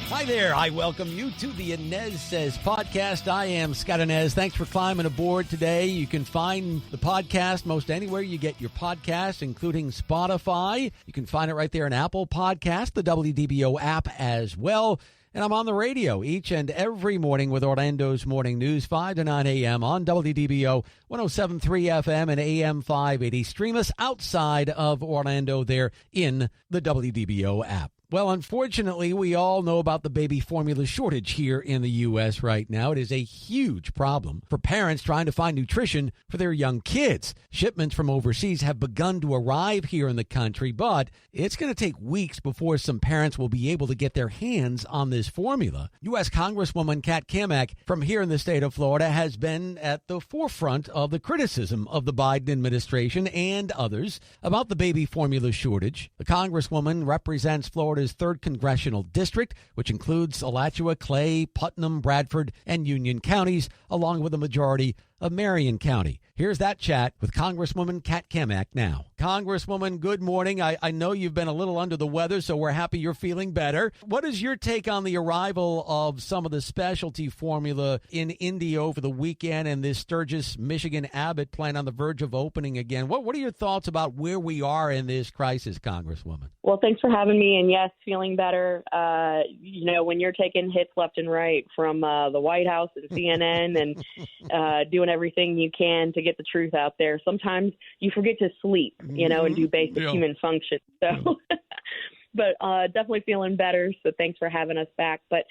Hi there. I welcome you to the Anez Says podcast. I am Scott Anez. Thanks for climbing aboard today. You can find the podcast most anywhere you get your podcasts, including Spotify. You can find it right there in Apple Podcast, the WDBO app as well. And I'm on the radio each and every morning with Orlando's Morning News, 5 to 9 a.m. on WDBO, 107.3 FM and AM 580. Stream us outside of Orlando there in the WDBO app. Well, unfortunately, we all know about the baby formula shortage here in the U.S. right now. It is a huge problem for parents trying to find nutrition for their young kids. Shipments from overseas have begun to arrive here in the country, but it's going to take weeks before some parents will be able to get their hands on this formula. U.S. Congresswoman Cammack from here in the state of Florida has been at the forefront of the criticism of the Biden administration and others about the baby formula shortage. The Congresswoman represents Florida's 3rd Congressional District, which includes Alachua, Clay, Putnam, Bradford, and Union counties, along with a majority of Marion County. Here's that chat with Congresswoman Cammack now. Congresswoman, good morning. I know you've been a little under the weather, so we're happy you're feeling better. What is your take on the arrival of some of the specialty formula in Indy over the weekend and this Sturgis, Michigan Abbott plant on the verge of opening again? What are your thoughts about where we are in this crisis, Congresswoman? Well, thanks for having me. And yes, feeling better. When you're taking hits left and right from the White House and CNN and doing everything you can to get the truth out there, sometimes you forget to sleep, and do basic human functions. So, but definitely feeling better. So thanks for having us back. But,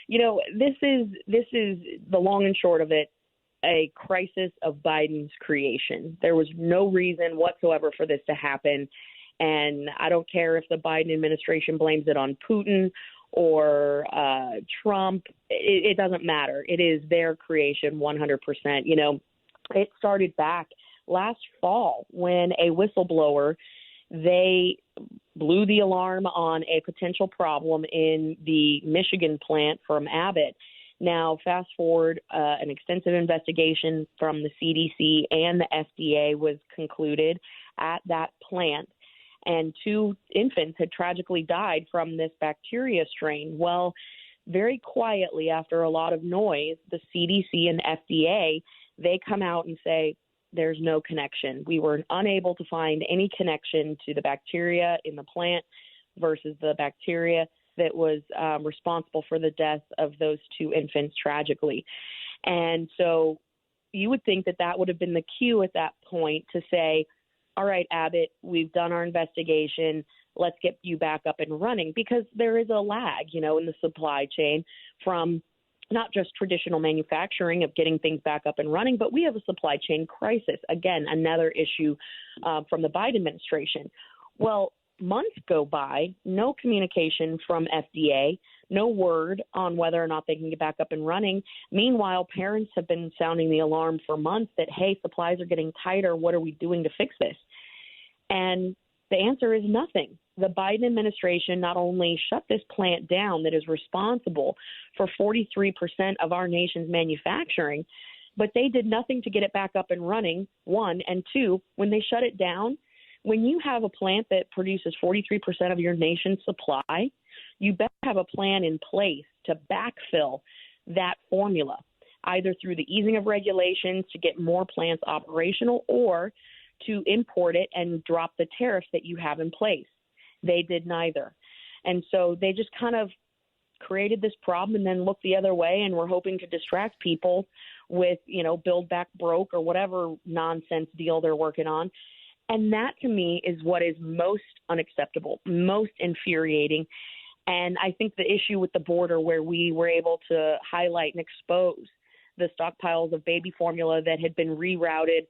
this is the long and short of it, a crisis of Biden's creation. There was no reason whatsoever for this to happen. And I don't care if the Biden administration blames it on Putin or Trump. It doesn't matter. It is their creation 100%. It started back last fall when a whistleblower, they blew the alarm on a potential problem in the Michigan plant from Abbott. Now, fast forward, an extensive investigation from the CDC and the FDA was concluded at that plant, and 2 infants had tragically died from this bacteria strain. Well, very quietly, after a lot of noise, the CDC and FDA, they come out and say, there's no connection. We were unable to find any connection to the bacteria in the plant versus the bacteria that was responsible for the death of those 2 infants tragically. And so you would think that that would have been the cue at that point to say, all right, Abbott, we've done our investigation. Let's get you back up and running, because there is a lag, in the supply chain from not just traditional manufacturing of getting things back up and running, but we have a supply chain crisis. Again, another issue from the Biden administration. Well, months go by, no communication from FDA, no word on whether or not they can get back up and running. Meanwhile, parents have been sounding the alarm for months that, hey, supplies are getting tighter. What are we doing to fix this? And the answer is nothing. The Biden administration not only shut this plant down that is responsible for 43% of our nation's manufacturing, but they did nothing to get it back up and running, 1. And 2, when they shut it down, when you have a plant that produces 43% of your nation's supply, you better have a plan in place to backfill that formula, either through the easing of regulations to get more plants operational or to import it and drop the tariffs that you have in place. They did neither. And so they just kind of created this problem and then looked the other way, and were hoping to distract people with, build back broke or whatever nonsense deal they're working on. And that, to me, is what is most unacceptable, most infuriating. And I think the issue with the border, where we were able to highlight and expose the stockpiles of baby formula that had been rerouted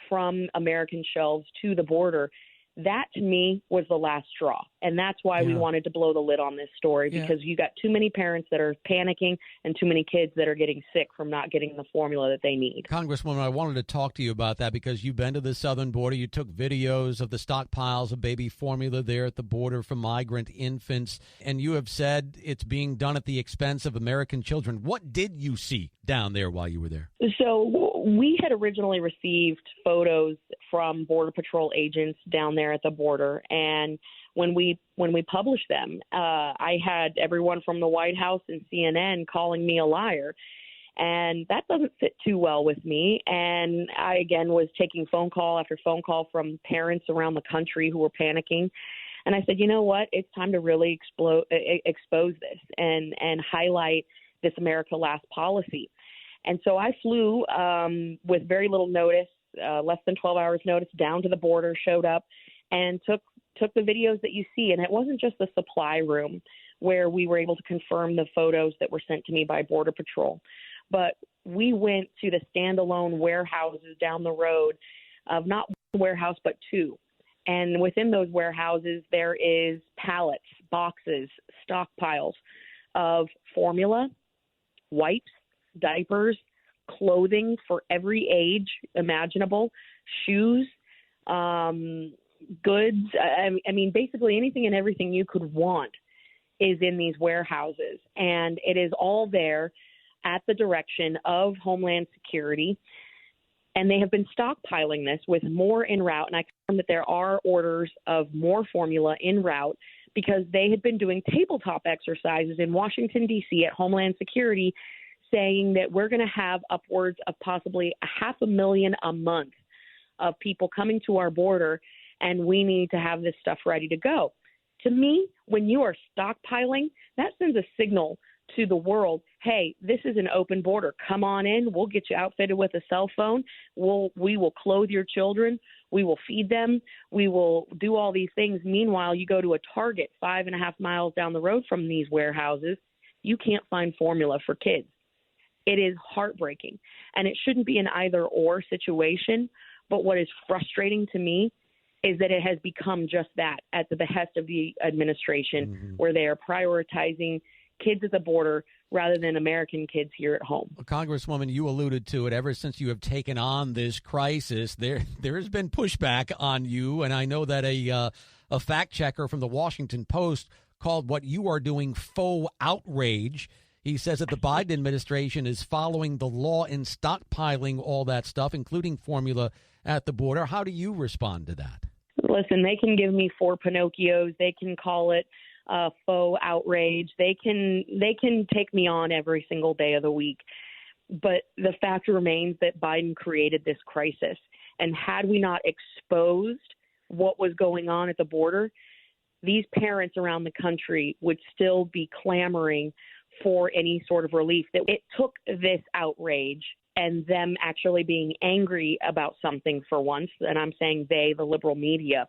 from American shelves to the border, that to me was the last straw. And that's why we wanted to blow the lid on this story, because you got too many parents that are panicking and too many kids that are getting sick from not getting the formula that they need. Congresswoman, I wanted to talk to you about that because you've been to the southern border. You took videos of the stockpiles of baby formula there at the border for migrant infants, and you have said it's being done at the expense of American children. What did you see down there while you were there? So we had originally received photos from Border Patrol agents down there there at the border. And when we published them, I had everyone from the White House and CNN calling me a liar. And that doesn't sit too well with me. And I, again, was taking phone call after phone call from parents around the country who were panicking. And I said, you know what? It's time to really expose this and highlight this America Last policy. And so I flew with very little notice, less than 12 hours notice, down to the border, showed up, and took the videos that you see. And it wasn't just the supply room where we were able to confirm the photos that were sent to me by Border Patrol. But we went to the standalone warehouses down the road of not one warehouse, but two. And within those warehouses, there is pallets, boxes, stockpiles of formula, wipes, diapers, clothing for every age imaginable, shoes, goods. I mean, basically anything and everything you could want is in these warehouses. And it is all there at the direction of Homeland Security. And they have been stockpiling this with more en route. And I confirm that there are orders of more formula en route because they had been doing tabletop exercises in Washington, D.C. at Homeland Security, saying that we're going to have upwards of possibly 500,000 a month of people coming to our border, and we need to have this stuff ready to go. To me, when you are stockpiling, that sends a signal to the world, hey, this is an open border. Come on in. We'll get you outfitted with a cell phone. We will clothe your children. We will feed them. We will do all these things. Meanwhile, you go to a Target 5.5 miles down the road from these warehouses, you can't find formula for kids. It is heartbreaking, and it shouldn't be an either-or situation. But what is frustrating to me is that it has become just that at the behest of the administration, where they are prioritizing kids at the border rather than American kids here at home. Well, Congresswoman, you alluded to it. Ever since you have taken on this crisis, there has been pushback on you, and I know that a fact checker from the Washington Post called what you are doing faux outrage. He says that the Biden administration is following the law in stockpiling all that stuff, including formula at the border. How do you respond to that? Listen, they can give me 4 Pinocchios. They can call it faux outrage. They can take me on every single day of the week. But the fact remains that Biden created this crisis. And had we not exposed what was going on at the border, these parents around the country would still be clamoring for any sort of relief. That it took this outrage and them actually being angry about something for once, and I'm saying they, the liberal media,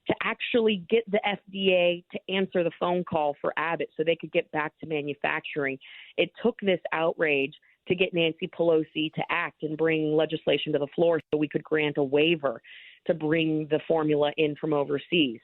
to actually get the FDA to answer the phone call for Abbott so they could get back to manufacturing. It took this outrage to get Nancy Pelosi to act and bring legislation to the floor so we could grant a waiver to bring the formula in from overseas.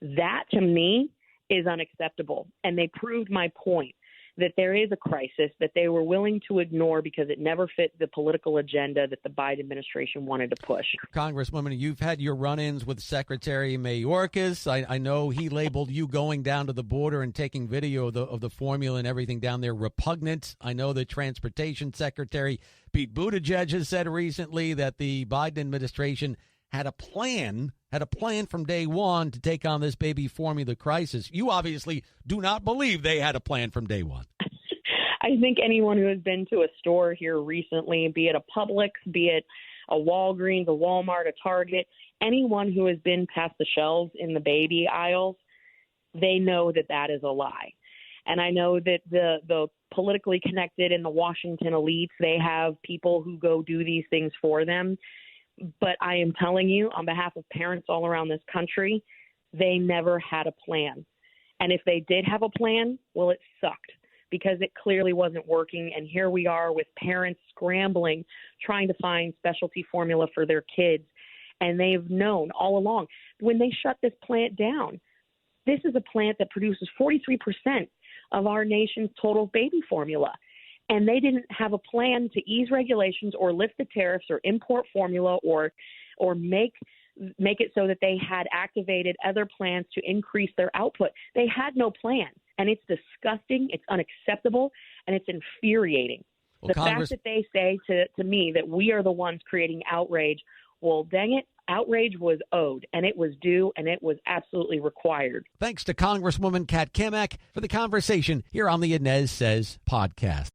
That, to me, is unacceptable. And they proved my point that there is a crisis that they were willing to ignore because it never fit the political agenda that the Biden administration wanted to push. Congresswoman, you've had your run-ins with Secretary Mayorkas. I know he labeled you going down to the border and taking video of the formula and everything down there repugnant. I know the Transportation Secretary Pete Buttigieg has said recently that the Biden administration had a plan from day one to take on this baby formula crisis. You obviously do not believe they had a plan from day one. I think anyone who has been to a store here recently, be it a Publix, be it a Walgreens, a Walmart, a Target, anyone who has been past the shelves in the baby aisles, they know that that is a lie. And I know that the politically connected in the Washington elites, they have people who go do these things for them. But I am telling you, on behalf of parents all around this country, they never had a plan. And if they did have a plan, well, it sucked because it clearly wasn't working. And here we are with parents scrambling, trying to find specialty formula for their kids. And they've known all along when they shut this plant down, this is a plant that produces 43% of our nation's total baby formula. And they didn't have a plan to ease regulations or lift the tariffs or import formula or make it so that they had activated other plans to increase their output. They had no plan. And it's disgusting, it's unacceptable, and it's infuriating. Well, fact that they say to me that we are the ones creating outrage, well, dang it, outrage was owed, and it was due, and it was absolutely required. Thanks to Congresswoman Kat Cammack for the conversation here on the Anez Says podcast.